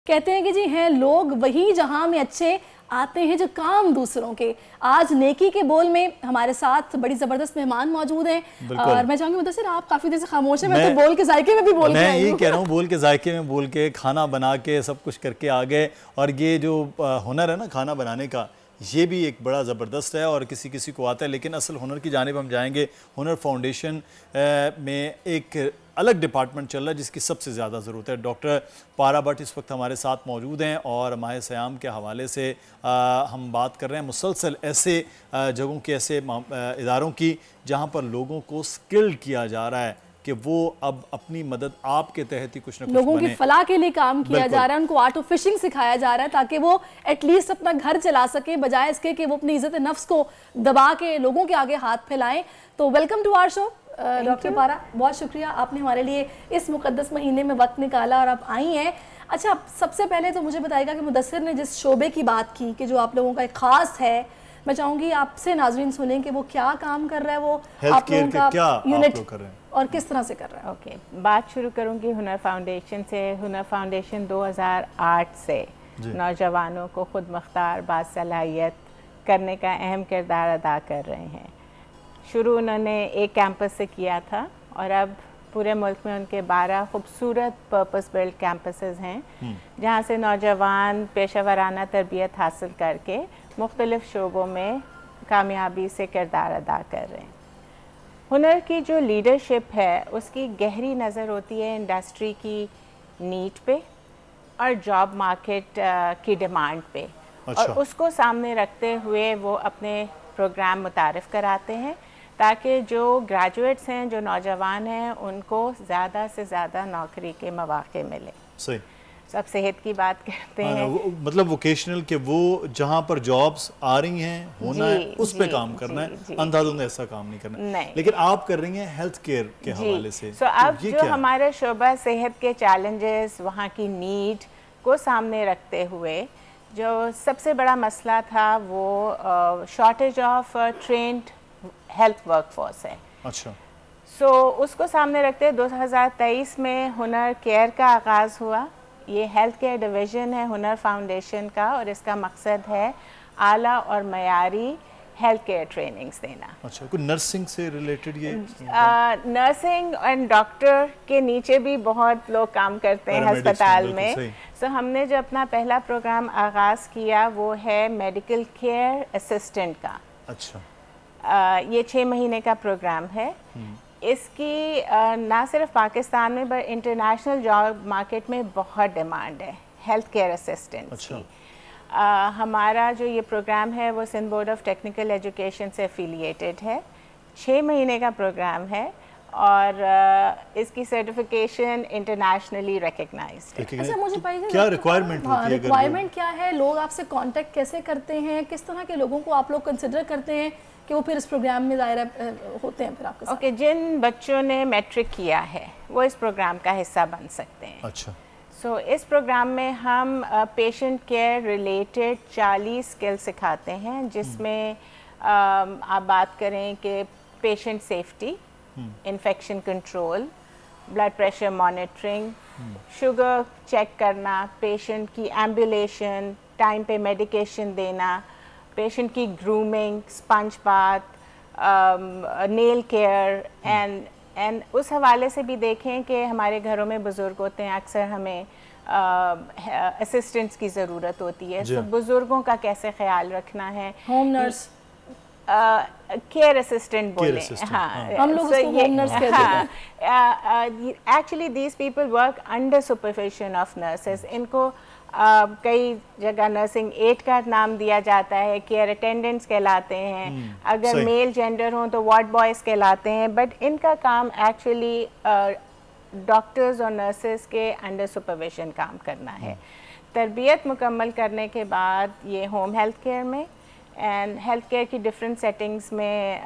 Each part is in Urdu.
کہتے ہیں کہ جی ہیں لوگ وہی جہاں میں اچھے آتے ہیں جو کام دوسروں کے. آج نیکی کے بول میں ہمارے ساتھ بڑی زبردست مہمان موجود ہیں اور میں چاہوں گی مدثر آپ کافی دیر سے خاموش ہیں. میں تو بول کے ذائقے میں بھی بول کے میں یہ کہہ رہا ہوں بول کے ذائقے میں بول کے کھانا بنا کے سب کچھ کر کے آ گئے. اور یہ جو ہنر ہے نا کھانا بنانے کا یہ بھی ایک بڑا زبردست ہے اور کسی کسی کو آتا ہے. لیکن اصل ہنر کی جانب ہم جائیں گے. ہنر فاؤنڈیشن میں ایک الگ ڈپارٹمنٹ چل رہا ہے جس کی سب سے زیادہ ضرورت ہے. ڈاکٹر پارا بٹ اس وقت ہمارے ساتھ موجود ہیں اور ماہ سیام کے حوالے سے ہم بات کر رہے ہیں مسلسل ایسے جگہوں کے ایسے اداروں کی جہاں پر لوگوں کو سکلڈ کیا جا رہا ہے کہ وہ اب اپنی مدد آپ کے تحت ہی کچھ نہ کچھ لوگوں کی فلاح کے لیے کام کیا جا رہا ہے. ان کو آرٹ آف فشنگ سکھایا جا رہا ہے تاکہ وہ ایٹ لیسٹ اپنا گھر چلا سکے بجائے اس کے کہ وہ اپنی عزت نفس کو دبا کے لوگوں کے آگے ہاتھ پھیلائیں. تو welcome to our show doctor Para. بہت شکریہ آپ نے ہمارے لیے اس مقدس مہینے میں وقت نکالا اور آپ آئی ہیں. اچھا سب سے پہلے تو مجھے بتائے گا کہ مدثر نے جس شعبے کی بات کی کہ جو آپ لوگوں کا ایک خاص ہے, میں چاہوں گی آپ سے ناظرین سنیں کہ وہ کیا کام کر رہا ہے, وہ آپ لوگوں کا یونٹ اور کس طرح سے کر رہا ہے. اوکے, بات شروع کروں گی ہنر فاؤنڈیشن سے. ہنر فاؤنڈیشن 2008 سے نوجوانوں کو خود مختار باصلاحیت کرنے کا اہم کردار ادا کر رہے ہیں. شروع انہوں نے ایک کیمپس سے کیا تھا اور اب پورے ملک میں ان کے 12 خوبصورت پرپس بلڈ کیمپسز ہیں جہاں سے نوجوان پیشہ ورانہ تربیت حاصل کر کے مختلف شعبوں میں کامیابی سے کردار ادا کر رہے ہیں. ہنر کی جو لیڈرشپ ہے اس کی گہری نظر ہوتی ہے انڈسٹری کی نیڈ پہ اور جاب مارکیٹ کی ڈیمانڈ پہ, اور اس کو سامنے رکھتے ہوئے وہ اپنے پروگرام متعارف کراتے ہیں تاکہ جو گریجویٹس ہیں, جو نوجوان ہیں, ان کو زیادہ سے زیادہ نوکری کے مواقع ملے. صحیح. سب صحت کی بات کرتے ہیں, مطلب ووکیشنل کہ وہ جہاں پر جابس آ رہی ہیں ہونا ہے اس پہ کام کرنا ہے, اندھا دھند ایسا کام نہیں کرنا. لیکن آپ کر رہی ہیں ہیلتھ کیئر کے حوالے سے. اب جو ہمارا شعبہ صحت کے چیلنجز, وہاں کی نیڈ کو سامنے رکھتے ہوئے جو سب سے بڑا مسئلہ تھا وہ shortage of trained health workforce ہے. اچھا. اس کو سامنے رکھتے 2023 میں ہنر کیئر کا آغاز ہوا. یہ ہیلتھ کیئر ڈویژن ہے ہنر فاؤنڈیشن کا اور اس کا مقصد ہے اعلیٰ اور معیاری ہیلتھ کیئر ٹریننگز دینا. اچھا, کوئی نرسنگ سے ریلیٹڈ یہ نرسنگ اینڈ ڈاکٹر کے نیچے بھی بہت لوگ کام کرتے ہیں ہسپتال میں. ہم نے جو اپنا پہلا پروگرام آغاز کیا وہ ہے میڈیکل کیئر اسسٹنٹ کا. اچھا. یہ 6 مہینے کا پروگرام ہے. اس کی نہ صرف پاکستان میں بلکہ انٹرنیشنل جاب مارکیٹ میں بہت ڈیمانڈ ہے ہیلتھ کیئر اسسٹنٹس کی. ہمارا جو یہ پروگرام ہے وہ Sindh board of technical education سے افیلیٹڈ ہے. 6 مہینے کا پروگرام ہے اور اس کی سرٹیفکیشن انٹرنیشنلی ریکگنائزڈ ہے. اچھا مجھے پتہ کیا ریکوائرمنٹ ہوتی ہے, ریکوائرمنٹ کیا ہے, لوگ آپ سے کانٹیکٹ کیسے کرتے ہیں, کس طرح کے لوگوں کو آپ لوگ کنسیڈر کرتے ہیں کہ وہ پھر اس پروگرام میں ظاہر ہوتے ہیں پھر آپ کے ساتھ؟ اوکے, جن بچوں نے میٹرک کیا ہے وہ اس پروگرام کا حصہ بن سکتے ہیں. اچھا. اس پروگرام میں ہم پیشنٹ کیئر ریلیٹڈ 40 اسکل سکھاتے ہیں جس میں آپ بات کریں کہ patient safety, infection control, blood pressure monitoring, sugar check کرنا, پیشنٹ کی ایمبولیشن, ٹائم پہ میڈیکیشن دینا, پیشنٹ کی grooming, sponge bath, nail care and اس حوالے سے بھی دیکھیں کہ ہمارے گھروں میں بزرگ ہوتے ہیں, اکثر ہمیں اسسٹنٹس کی ضرورت ہوتی ہے. تو بزرگوں کا کیسے خیال رکھنا ہے. ہوم نرس, کیئر اسسٹنٹ بولیں. ہاں, ہم لوگ اس کو ہوم نرس کہتے ہیں. Actually these people work under supervision of nurses. ان کو کئی جگہ نرسنگ ایڈ کا نام دیا جاتا ہے, کیئر اٹینڈنٹس کہلاتے ہیں, اگر میل جینڈر ہوں تو وارڈ بوائز کہلاتے ہیں, بٹ ان کا کام ایکچولی ڈاکٹرز اور نرسز کے انڈر سپرویژن کام کرنا ہے. تربیت مکمل کرنے کے بعد یہ ہوم ہیلتھ کیئر میں اینڈ ہیلتھ کیئر کی ڈفرینٹ سیٹنگز میں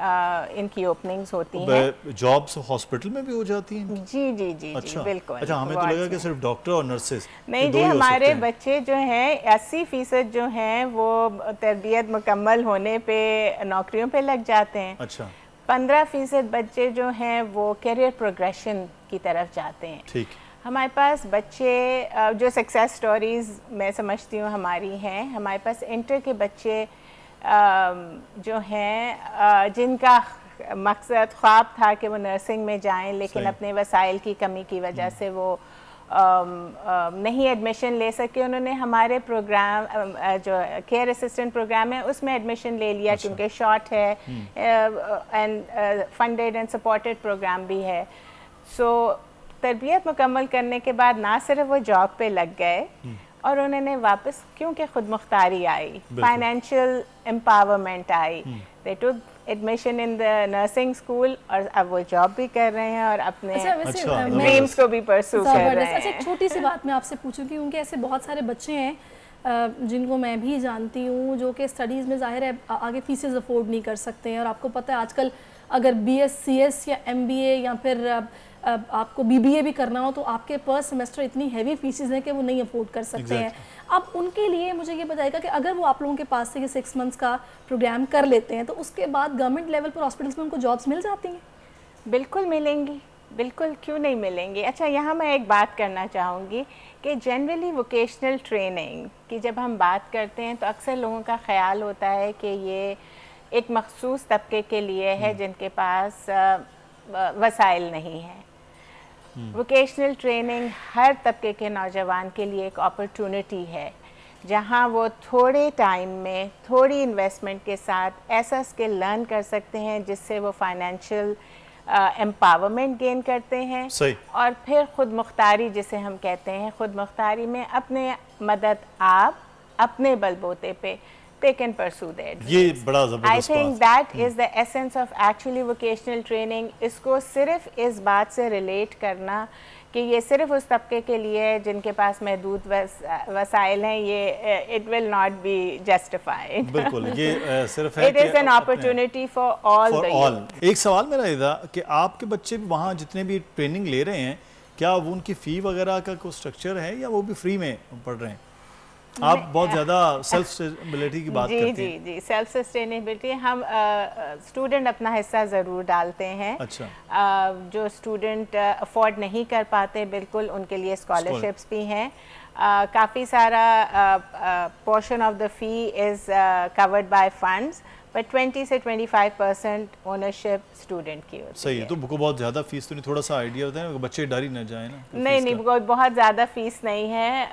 ان کی اوپننگز ہوتی ہیں. جابس ہاسپٹل میں بھی ہو جاتی ہیں؟ جی جی جی بالکل. اچھا, ہمیں تو لگا کہ صرف ڈاکٹر اور نرسز. نہیں جی, ہمارے بچے جو ہیں 80% جو ہیں وہ تربیت مکمل ہونے پہ نوکریوں پہ لگ جاتے ہیں. اچھا. 15% بچے جو ہیں وہ کیریئر پروگریشن کی طرف جاتے ہیں. ٹھیک. ہمارے پاس بچے جو سکسیس سٹوریز میں سمجھتی ہوں ہماری ہیں، ہمارے پاس انٹر کے بچے جو ہیں جن کا مقصد خواب تھا کہ وہ نرسنگ میں جائیں، لیکن اپنے وسائل کی کمی کی وجہ سے وہ نہیں ایڈمیشن لے سکے، انہوں نے ہمارے پروگرام جو کیئر اسسٹنٹ پروگرام ہے اس میں ایڈمیشن لے لیا، کیونکہ شارٹ ہے and funded and supported program بھی ہے. سو تربیت مکمل کرنے کے بعد نہ صرف وہ جاب پہ لگ گئے اور انہوں نے واپس کیونکہ خود مختاری آئی، فائنینشیل امپاورمنٹ آئی، they took admission in the nursing school اور اب وہ جاب بھی کر رہے ہیں اور اپنے ڈریمز کو بھی پرسو کر رہے ہیں. اچھا ایک چھوٹی سی بات میں آپ سے پوچھوں کہ کیونکہ ایسے بہت سارے بچے ہیں جن کو میں بھی جانتی ہوں جو کہ اسٹڈیز میں ظاہر ہے آگے فیسز افورڈ نہیں کر سکتے ہیں، اور آپ کو پتہ ہے آج کل اگر بی ایس سی ایس یا ایم بی اے یا پھر آپ کو بی بی اے بھی کرنا ہو تو آپ کے پر سیمسٹر اتنی ہیوی فیسز ہیں کہ وہ نہیں افورڈ کر سکتے ہیں. اب ان کے لیے مجھے یہ بتائے گا کہ اگر وہ آپ لوگوں کے پاس سے یہ 6 months کا پروگرام کر لیتے ہیں تو اس کے بعد گورنمنٹ لیول پر ہاسپٹلس میں ان کو جابس مل جاتی ہیں؟ بالکل ملیں گی، بالکل، کیوں نہیں ملیں گی. اچھا یہاں میں ایک بات کرنا چاہوں گی کہ جنرلی ووکیشنل ٹریننگ کی جب ہم بات کرتے ہیں تو اکثر لوگوں کا خیال ہوتا ہے کہ یہ ایک مخصوص طبقے کے لیے ہے جن کے پاس وسائل نہیں ہیں. ووکیشنل ٹریننگ ہر طبقے کے نوجوان کے لیے ایک اپرچونٹی ہے جہاں وہ تھوڑے ٹائم میں تھوڑی انویسٹمنٹ کے ساتھ ایسا اسکل لرن کر سکتے ہیں جس سے وہ فائنینشیل امپاورمنٹ گین کرتے ہیں اور پھر خود مختاری جسے ہم کہتے ہیں، خود مختاری میں اپنے مدد آپ اپنے بل بوتے پہ they can pursue their dreams. یہ بڑا زبردست I think that is the essence of actually vocational training. اس کو صرف اس بات سے ریلیٹ کرنا کہ یہ صرف اس طبقے کے لیے جن کے پاس محدود وسائل ہیں، یہ it will not be justified. بالکل، یہ صرف ہے It is an opportunity for all the youth. ایک سوال میرا یہ تھا کہ آپ کے بچے وہاں جتنے بھی ٹریننگ لے رہے ہیں کیا وہ ان کی فی وغیرہ کا کوئی اسٹرکچر ہے یا وہ بھی فری میں پڑھ رہے ہیں؟ آپ بہت زیادہ سیلف سسٹینیبلٹی کی بات کرتے ہیں. جی سیلف سسٹینیبلٹی ہم اسٹوڈنٹ اپنا حصہ ضرور ڈالتے ہیں. اچھا، جو اسٹوڈنٹ افورڈ نہیں کر پاتے بالکل ان کے لیے اسکالرشپس بھی ہیں. کافی سارا پورشن آف دا فی از کورڈ بائی فنڈز، بٹ 20 سے 25% اونرشپ اسٹوڈنٹ کی ہوتی ہے. صحیح ہے. تو بہت زیادہ فیس تو نہیں، تھوڑا سا آئیڈیا ہوتا ہے بچے ڈر ہی نہ جائیں نا؟ نہیں بہت زیادہ فیس نہیں ہے.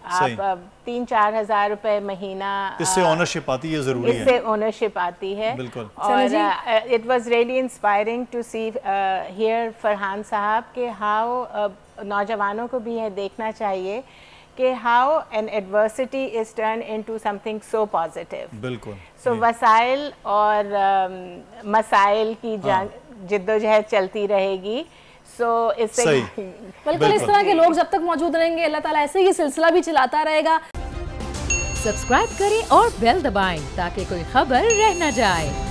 آپ 3-4 ہزار روپے مہینہ اس سے اونرشپ آتی ہے، ضروری ہے، اس سے اونرشپ آتی ہے. بالکل. اور it was really inspiring to see here Farhan صاحب کہ ہاؤ نوجوانوں کو بھی یہ دیکھنا چاہیے کہ how an adversity is turn into some thing so positive. بالکل. سو وسائل اور مسائل کی جد و جہد چلتی رہے گی. سو اس سے بالکل اس طرح کے لوگ جب تک موجود رہیں گے اللہ تعالیٰ ایسے ہی سلسلہ بھی چلاتا رہے گا. سبسکرائب کریں اور بیل دبائیں تاکہ کوئی خبر رہ نہ جائے.